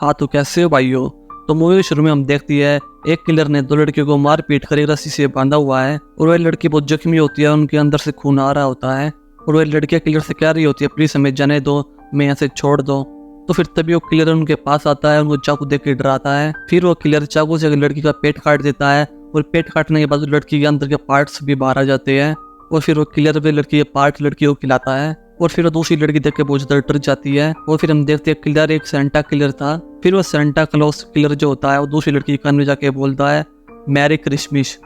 हाँ तो कैसे हो भाई हो। तो मूवी शुरू में हम देखती है एक किलर ने दो लड़कियों को मार पीट कर एक रस्सी से बांधा हुआ है और वह लड़की बहुत जख्मी होती है, उनके अंदर से खून आ रहा होता है और वह लड़कियां किलर से कह रही होती है प्लीज हमें जाने दो, मैं यहाँ से छोड़ दो। तो फिर तभी वो किलर उनके पास आता है, उनको चाकू देख के डराता है। फिर वो किलर चाकू से लड़की का पेट काट देता है और पेट काटने के बाद लड़की के अंदर के पार्ट्स भी बाहर आ जाते हैं और फिर वो किलर वे लड़की के पार्ट लड़की को खिलाता है और फिर वो दूसरी लड़की देख के बहुत ज्यादा डर जाती है। और फिर हम देखते हैं किलर एक सेंटा किलर था। फिर वो सेंटा क्लॉस किलर जो होता है वो दूसरी लड़की के कान में जाके बोलता है मैरी क्रिसमस।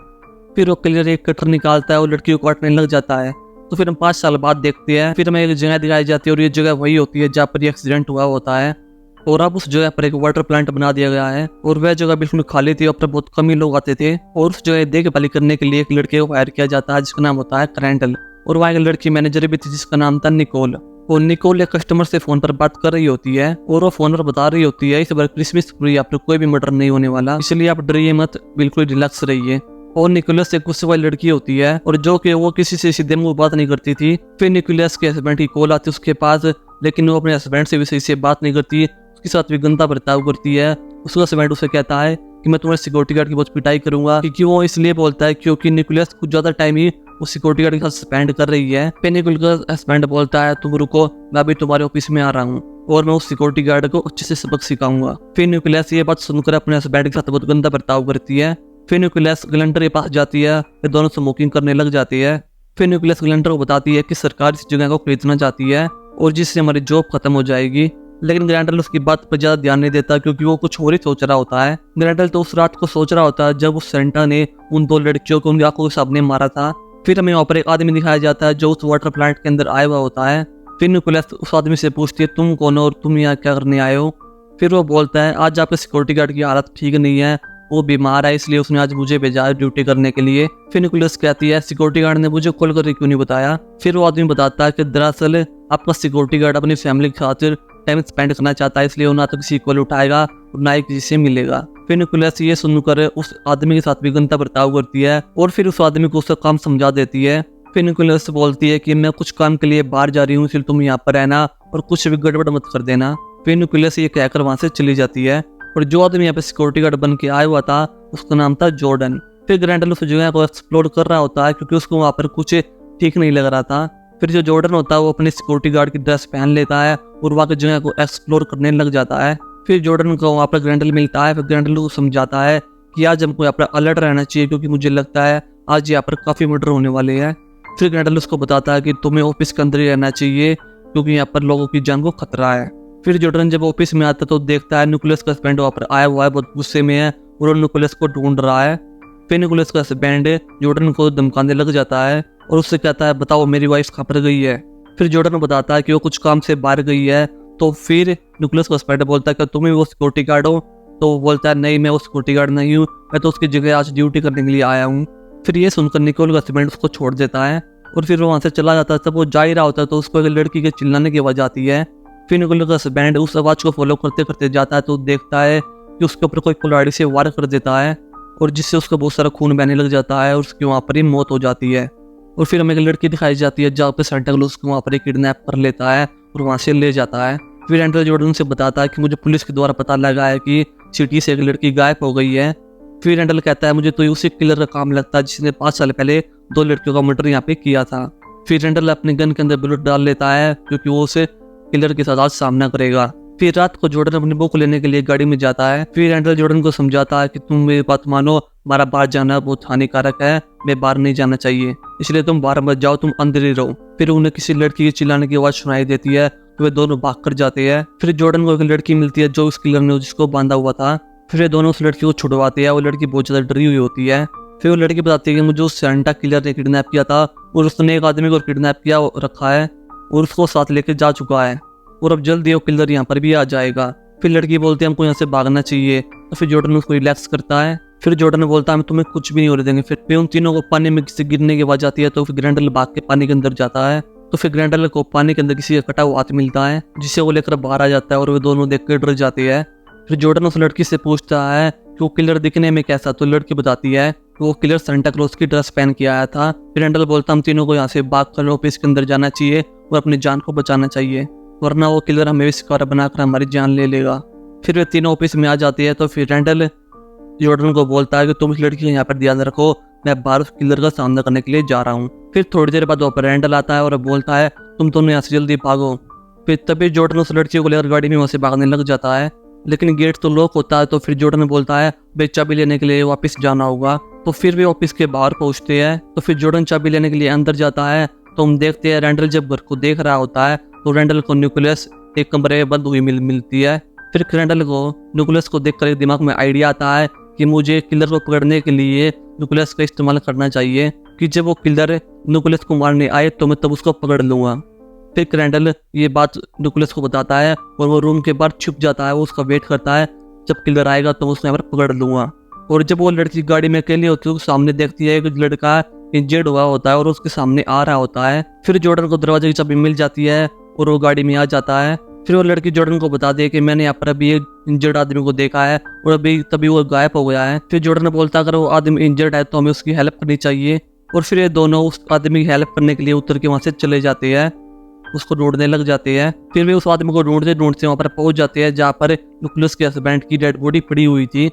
फिर वो किलर एक कटर निकालता है और लड़की को काटने लग जाता है। तो फिर हम 5 साल बाद देखते हैं, फिर हमें एक जगह दिखाई जाती है और ये जगह वही होती है जहाँ पर एक्सीडेंट हुआ होता है और अब उस जगह पर एक वाटर प्लांट बना दिया गया है और वह जगह बिल्कुल खाली थी और पर बहुत कम ही लोग आते थे और उस जगह देखभाल करने के लिए एक लड़के को हायर किया जाता है जिसका नाम होता है क्रैंडल और वहाँ एक लड़की मैनेजर भी थी जिसका नाम था निकोल। और निकोल एक कस्टमर से फोन पर बात कर रही होती है और वो फोन पर बता रही होती है इस बार क्रिसमस पर आप कोई भी मर्डर नहीं होने वाला, इसलिए आप डरिए मत, बिल्कुल रिलैक्स रहिए। और निकोलस एक गुस्से वाली लड़की होती है और जो कि वो किसी से सीधे मुंह बात नहीं करती थी। फिर निकोलस के हस्बैंड की कॉल आती है उसके पास, लेकिन वो अपने हस्बैंड से भी सही से बात नहीं करती, उसके साथ भी गंदा बर्ताव करती है। उसका हस्बैंड उसे कहता है कि मैं तुम्हारे सिक्योरिटी गार्ड की बहुत पिटाई करूंगा, क्योंकि वो इसलिए बोलता है क्योंकि निकोलस कुछ ज्यादा टाइम ही वो सिक्योरिटी गार्ड के साथ स्पेंड कर रही है। फिर निकोलस हस्बैंड बोलता है तुम रुको, मैं अभी तुम्हारे ऑफिस में आ रहा हूँ और मैं उस सिक्योरिटी गार्ड को अच्छे से सबक सिखाऊंगा। फिर निकोलस ये बात सुनकर अपने हस्बैंड के साथ बहुत गंदा बर्ताव करती है। फिर निकोलस ग्लेंडर के पास जाती है, फिर दोनों स्मोकिंग करने लग जाती है। फिर निकोलस ग्लेंडर को बताती है कि सरकार इस जगह को खरीदना चाहती है और जिससे हमारी जॉब खत्म हो जाएगी, लेकिन ग्रैंडल उसकी बात पर ज्यादा ध्यान नहीं देता क्योंकि वो कुछ और ही सोच रहा होता है। ग्रैंडल तो उस रात को सोच रहा होता है जब उस सेंटा ने उन 2 लड़कियों को उनकी आंखों के सामने मारा था। फिर हमें वहाँ पर एक आदमी दिखाया जाता है जो उस वाटर प्लांट के अंदर आया हुआ होता है। फिर निकोलस उस आदमी से पूछती है तुम कौन हो और तुम यहाँ क्या करने आए हो। फिर वो बोलता है आज आपके सिक्योरिटी गार्ड की हालत ठीक नहीं है, वो बीमार है इसलिए उसने आज मुझे भेजा है ड्यूटी करने के लिए। फिर निकोलस कहती है सिक्योरिटी गार्ड ने मुझे कॉल करके क्यों नहीं बताया। फिर वो आदमी बताता है कि दरअसल आपका सिक्योरिटी गार्ड अपनी फैमिली के साथ टाइम स्पेंड करना चाहता है, इसलिए वो ना तो किसी कॉल उठाएगा और ना ही किसी से मिलेगा। फिर निकोलस ये सुनकर उस आदमी के साथ भी गंदा बर्ताव करती है और फिर उस आदमी को उसका काम समझा देती है। फिर निकोलस बोलती है कि मैं कुछ काम के लिए बाहर जा रही हूँ, इसलिए तुम यहाँ पर रहना और कुछ भी गड़बड़ मत कर देना। फिर निकोलस ये कहकर वहां से चली जाती है और जो आदमी यहाँ पे सिक्योरिटी गार्ड बन के आया हुआ था उसका नाम था जॉर्डन। फिर ग्रैंडल उस जगह को एक्सप्लोर कर रहा होता है क्योंकि उसको वहाँ पर कुछ ठीक नहीं लग रहा था। फिर जो जॉर्डन होता है वो अपने सिक्योरिटी गार्ड की ड्रेस पहन लेता है और वहाँ की जगह को एक्सप्लोर करने लग जाता है। फिर जॉर्डन को वहाँ पर ग्रैंडल मिलता है। फिर ग्रैंडल को समझाता है कि आज हमको यहाँ पर अलर्ट रहना चाहिए क्योंकि मुझे लगता है आज यहाँ पर काफी मर्डर होने वाले हैं। फिर ग्रैंडल उसको बताता है कि तुम्हें ऑफिस के अंदर ही रहना चाहिए क्योंकि यहाँ पर लोगों की जान को खतरा है। फिर जॉर्डन जब ऑफिस में आता तो देखता है निकोलस का हस्बैंड वहाँ पर आया हुआ है, बहुत गुस्से में है और निकोलस को ढूंढ रहा है। फिर निकोलस का हस्बैंड जॉर्डन को धमकाने लग जाता है और उससे कहता है बताओ मेरी वाइफ कहाँ पर गई है। फिर जॉर्डन बताता है कि वो कुछ काम से बाहर गई है। तो फिर निकोलस का हस्बैंड बोलता है कि तुम ही वो सिक्योरिटी गार्ड हो। तो वो बोलता है नहीं मैं वो सिक्योरिटी गार्ड नहीं हूँ, मैं तो उसकी जगह आज ड्यूटी करने के लिए आया हूँ। फिर ये सुनकर निकोल का हस्बैंड उसको छोड़ देता है और फिर वो वहाँ से चला जाता है। तब वो जा ही रहा होता है तो उसको एक लड़की के चिल्लाने की आवाज आती है। फिर निकोल का हस्बैंड उस आवाज को फॉलो करते करते जाता है तो देखता है कि उसके ऊपर कोई कुल्हाड़ी से वार कर देता है और जिससे उसका बहुत सारा खून बहने लग जाता है और उसकी वहाँ पर ही मौत हो जाती है। और फिर हमें एक लड़की दिखाई जाती है जहाँ पे सेंटा क्लॉज को वहाँ पर किडनैप कर लेता है और वहाँ से ले जाता है। फिर एंड्रयू जॉर्डन से बताता है कि मुझे पुलिस के द्वारा पता लगा है कि सिटी से एक लड़की गायब हो गई है। फिर एंडल कहता है मुझे तो उसी किलर का काम लगता है जिसने 5 साल पहले 2 लड़कियों का मर्डर यहाँ पे किया था। फिर एंडल अपने गन के अंदर बुलेट डाल लेता है क्योंकि वो उसे किलर के साथ आज सामना करेगा। फिर रात को जॉर्डन अपनी बहू को लेने के लिए गाड़ी में जाता है। फिर एंडल जॉर्डन को समझाता है कि तुम मेरी बात मानो, हमारा बाहर जाना बहुत हानिकारक है, मैं बाहर नहीं जाना चाहिए, इसलिए तुम बाहर मत जाओ, तुम अंदर ही रहो। फिर उन्हें किसी लड़की की चिल्लाने की आवाज सुनाई देती है तो वे दोनों भाग कर जाते हैं। फिर जॉर्डन को एक लड़की मिलती है जो उस किलर ने जिसको बांधा हुआ था। फिर ये दोनों उस लड़की को छुड़वाते हैं। वो लड़की बहुत ज्यादा डरी हुई होती है। फिर वो लड़की बताती है कि मुझे उस सेंटा किलर ने किडनैप किया था और उसने एक आदमी को किडनैप किया रखा है और उसको साथ लेकर जा चुका है और अब जल्दी वो किलर यहाँ पर भी आ जाएगा। फिर लड़की बोलती है हमको यहाँ से भागना चाहिए। तो फिर जॉर्डन उसको रिलैक्स करता है। फिर जॉर्डन बोलता है हम तुम्हें कुछ भी नहीं होने देंगे। फिर उन तीनों को पानी में किसी गिरने की आवाज आती है तो फिर ग्रैंडल भाग के पानी के अंदर जाता है। तो फिर ग्रैंडल को पानी के अंदर किसी का कटा हुआ हाथ मिलता है जिसे वो लेकर बाहर आ जाता है और वे दोनों देख कर डर जाते हैं। फिर जॉर्डन उस लड़की से पूछता है कि वो किलर दिखने में कैसा, तो लड़की बताती है कि वो किलर सेंटा क्लॉज की ड्रेस पहन के आया था। फिर ग्रैंडल बोलता हम तीनों को यहाँ से भाग कर ऑफिस के अंदर जाना चाहिए और अपनी जान को बचाना चाहिए, वरना वो किलर हमें शिकार बनाकर हमारी जान ले लेगा। फिर वे तीनों ऑफिस में आ जाती है। तो फिर रैंडल जॉर्डन को बोलता है कि तुम इस लड़की को यहाँ पर ध्यान रखो, मैं बाहर उस किलर का सामना करने के लिए जा रहा हूँ। फिर थोड़ी देर बाद वहाँ पर रैंडल आता है और बोलता है तुम दोनों यहाँ से जल्दी भागो। फिर तभी जॉर्डन उस लड़की को लेकर गाड़ी में वहाँ से भागने लग जाता है, लेकिन गेट तो लॉक होता है। तो फिर जॉर्डन बोलता है भाई चाबी लेने के लिए वापस जाना होगा। तो फिर वे ऑफिस के बाहर पहुंचते हैं। तो फिर जॉर्डन चाबी लेने के लिए अंदर जाता है। तो हम देखते हैं रैंडल जब घर को देख रहा होता है तो रैंडल को न्यूक्लियस एक कमरे में बंद हुई मिलती है। फिर रैंडल को न्यूक्लियस को देखकर दिमाग में आइडिया आता है कि मुझे किलर को पकड़ने के लिए न्यूक्लियस का इस्तेमाल करना चाहिए, कि जब वो किलर न्यूक्लियस को मारने आए तो मैं तब उसको पकड़ लूंगा। फिर रैंडल ये बात न्यूक्लियस को बताता है और वो रूम के बाहर छुप जाता है। वो उसका वेट करता है, जब किलर आएगा तो उसको यहाँ पर पकड़ लूंगा। और जब वो लड़की गाड़ी में अकेली होती है तो सामने देखती है कि लड़का इंजर्ड हुआ होता है और उसके सामने आ रहा होता है। फिर जॉर्डन को दरवाजे की चाबी मिल जाती है और वो गाड़ी में आ जाता है। फिर वो लड़की जॉर्डन को बता दे कि मैंने यहाँ पर अभी एक इंजर्ड आदमी को देखा है और तभी वो गायब हो गया है। फिर जॉर्डन बोलता है अगर वो आदमी इंजर्ड है तो हमें उसकी हेल्प करनी चाहिए। और फिर ये दोनों उस आदमी की हेल्प करने के लिए उतर के वहाँ से चले जाते हैं, उसको ढूंढने लग जाते हैं। फिर वे उस आदमी को ढूंढते ढूंढते वहाँ पर पहुंच जाते हैं जहाँ पर न्यूक्लियस के हस्बैंड की डेड बॉडी पड़ी हुई थी।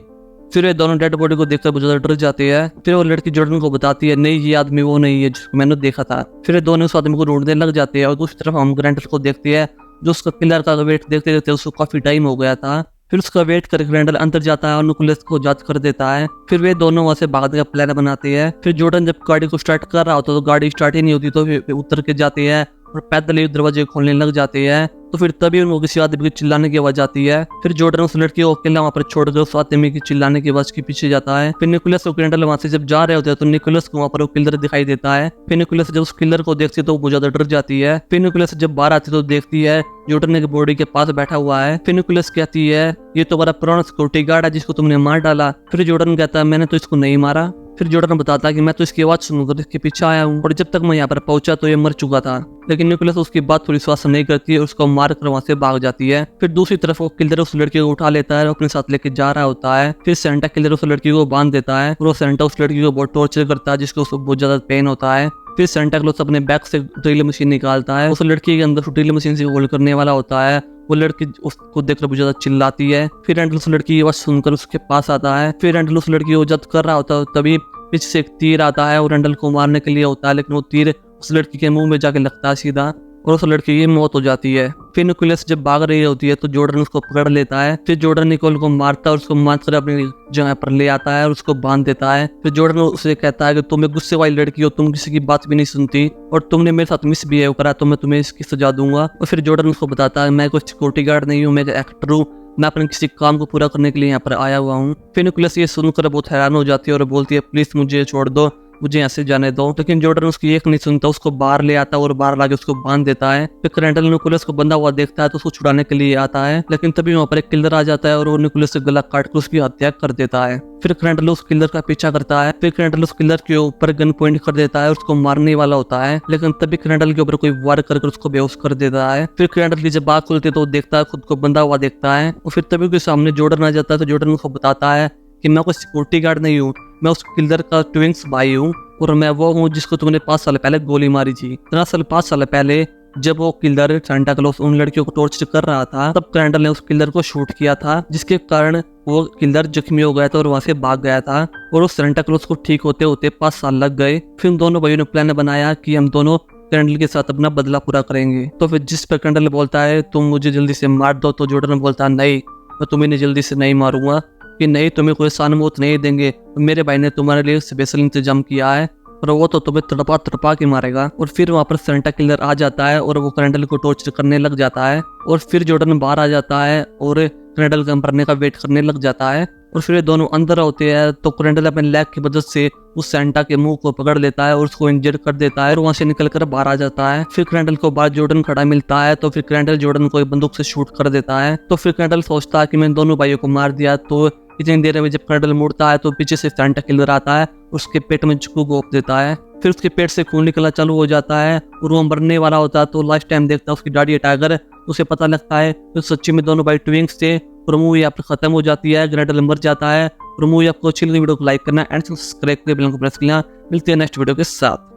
फिर वे दोनों डेड बॉडी को देखकर बहुत ज्यादा डर जाते हैं। फिर वो लड़की जॉर्डन को बताती है नहीं ये आदमी वो नहीं है जिसको मैंने देखा था। फिर ये दोनों उस आदमी को ढूंढने लग जाते हैं और दूसरी तरफ हम ग्रैंडल को देखते हैं जो उसका किलर का वेट देखते देखते उसको काफी टाइम हो गया था। फिर उसका वेट कर ग्रैंडल अंदर जाता है और न्यूक्लियस को जांच कर देता है। फिर वे दोनों वहां से भागने का प्लान बनाते हैं। फिर जॉर्डन जब गाड़ी को स्टार्ट कर रहा होता तो गाड़ी स्टार्ट ही नहीं होती, तो फिर उतर के जाते हैं और पैदल ही दरवाजे खोलने लग जाते हैं। तो फिर तभी उनको किसी आदमी की चिल्लाने की आवाज आती है। फिर जॉर्डन उस लड़की को अकेला वहां पर छोड़कर उस आदमी की चिल्लाने की आवाज के पीछे जाता है। फिर निकोलस और ग्रैंडल वहां से जब जा रहे होते हैं तो निकोलस को वहां पर वो किलर दिखाई देता है। फिर निकोलस जब उस किलर को देखती है तो वो बहुत ज्यादा डर जाती है। फिर निकोलस जब बाहर आती है तो देखती है जॉर्डन की बॉडी के पास बैठा हुआ है। फिर निकोलस कहती है ये तो बड़ा पुराना सिक्योरिटी गार्ड है जिसको तुमने मार डाला। फिर जॉर्डन कहता है मैंने तो इसको नहीं मारा। फिर जॉर्डन बताता है कि मैं तो इसकी आवाज सुनकर इसके पीछे आया हूँ और जब तक मैं यहाँ पर पहुंचा तो ये मर चुका था। लेकिन निकोलस उसकी बात थोड़ी विश्वास नहीं करती है और उसको मार कर वहां से भाग जाती है। फिर दूसरी तरफ वो किलर उस लड़की को उठा लेता है और अपने साथ लेके जा रहा होता है। फिर सेंटा किलर उस लड़की को बांध देता है और वो सेंटा उस लड़की को बहुत टॉर्चर करता है जिसको उसको बहुत ज्यादा पेन होता है। फिर सेंटा क्लॉज अपने बैग से ड्रिल मशीन निकालता है, उस लड़की के अंदर ड्रिल मशीन से होल्ड करने वाला होता है। वो लड़की उसको देखकर बहुत ज्यादा चिल्लाती है। फिर रैंडल उस लड़की की आवाज सुनकर उसके पास आता है। फिर रैंडल उस लड़की को जब्त कर रहा होता है तभी पीछे से एक तीर आता है और रैंडल को मारने के लिए होता है, लेकिन वो तीर उस लड़की के मुंह में जाके लगता है सीधा और उस लड़की की मौत हो जाती है। फिर निकोलस जब भाग रही होती है तो जॉर्डन उसको पकड़ लेता है। फिर जॉर्डन निकोल को मारता है और उसको मारकर अपनी जगह पर ले आता है और उसको बांध देता है। फिर जॉर्डन उसे कहता है कि तुम एक गुस्से वाली लड़की हो, तुम किसी की बात भी नहीं सुनती और तुमने मेरे साथ मिसबिहेव करा तो मैं तुम्हें इसकी सजा दूंगा। और फिर जॉर्डन उसको बताता है मैं कोई सिक्योरिटी गार्ड नहीं हूँ, मैं एक एक्टर हूँ, मैं अपने किसी काम को पूरा करने के लिए यहाँ पर आया हुआ हूँ। फिर निकोलस ये सुनकर बहुत हैरान हो जाती है और बोलती है प्लीज मुझे छोड़ दो, मुझे यहाँ से जाने दो। लेकिन जॉर्डन उसकी एक नहीं सुनता, उसको बाहर ले आता है और बाहर लाके उसको बांध देता है। फिर रैंडल निकोलस को बंधा हुआ देखता है तो उसको छुड़ाने के लिए आता है, लेकिन तभी वहाँ पर एक किलर आ जाता है और वो निकोलस से गला काट कर उसकी हत्या कर देता है। फिर रैंडल उस किलर का पीछा करता है। फिर रैंडल उस किलर के ऊपर गन पॉइंट कर देता है और उसको मारने वाला होता है, लेकिन तभी रैंडल के ऊपर कोई वार कर उसको बेहोश कर देता है। फिर रैंडल की जब आँख खुलती है तो देखता है खुद को बंधा हुआ देखता है और फिर तभी उसके सामने जॉर्डन आ जाता है। तो जॉर्डन उसको बताता है कि मैं कोई सिक्योरिटी गार्ड नहीं हूँ, मैं उस किलर का ट्विंक्स भाई हूँ और मैं वो हूँ जिसको तुमने 5 साल पहले गोली मारी थी। दरअसल 5 साल पहले जब वो किलर सेंटा क्लॉज उन लड़कियों को टॉर्चर कर रहा था तब रैंडल ने उस किलर को शूट किया था, जिसके कारण वो किलर जख्मी हो गया था और वहां से भाग गया था और उस सेंटा क्लॉज को ठीक होते होते 5 साल लग गए। फिर दोनों भाइयों ने प्लान बनाया कि हम दोनों कैंडल के साथ अपना बदला पूरा करेंगे। तो फिर जिस पर कैंडल बोलता है तुम मुझे जल्दी से मार दो, तो जॉर्डन बोलता है नहीं मैं तुम्हें जल्दी से नहीं मारूंगा, कि नहीं तुम्हें कोई आसान मौत नहीं देंगे, मेरे भाई ने तुम्हारे लिए स्पेशल इंतजाम किया है और वो तो तुम्हें तड़पा तड़पा के मारेगा। और फिर वहाँ पर सेंटा किलर आ जाता है और वो कैंडल को टॉर्चर करने लग जाता है और फिर जॉर्डन बाहर आ जाता है और कैंडल का मरने का वेट करने लग जाता है। और फिर ये दोनों अंदर होते हैं तो कैंडल अपने लेग की मदद से उस सेंटा के मुंह को पकड़ लेता है और उसको इंजर कर देता है और वहां से निकलकर बाहर आ जाता है। फिर कैंडल को बाहर जॉर्डन खड़ा मिलता है तो फिर कैंडल जॉर्डन को एक बंदूक से शूट कर देता है। तो फिर कैंडल सोचता है कि मैंने दोनों भाइयों को मार दिया। तो इतनी देर में जब कैंडल मुड़ता है तो पीछे से सेंटा किलर आता है, उसके पेट में चाकू घोंप देता है। फिर उसके पेट से खून निकलना चालू हो जाता है और वो मरने वाला होता है। तो लास्ट टाइम देखता है उसकी दाढ़ी हटाकर उसे पता लगता है तो सच्ची में दोनों भाई ट्विंक्स थे और मूवी यहाँ पर खत्म हो जाती है। कैंडल मर जाता है और मूवी आपको अच्छी लगी वीडियो को लाइक करना एंड सब्सक्राइब करके बेल को प्रेस करना। मिलते हैं नेक्स्ट वीडियो के साथ।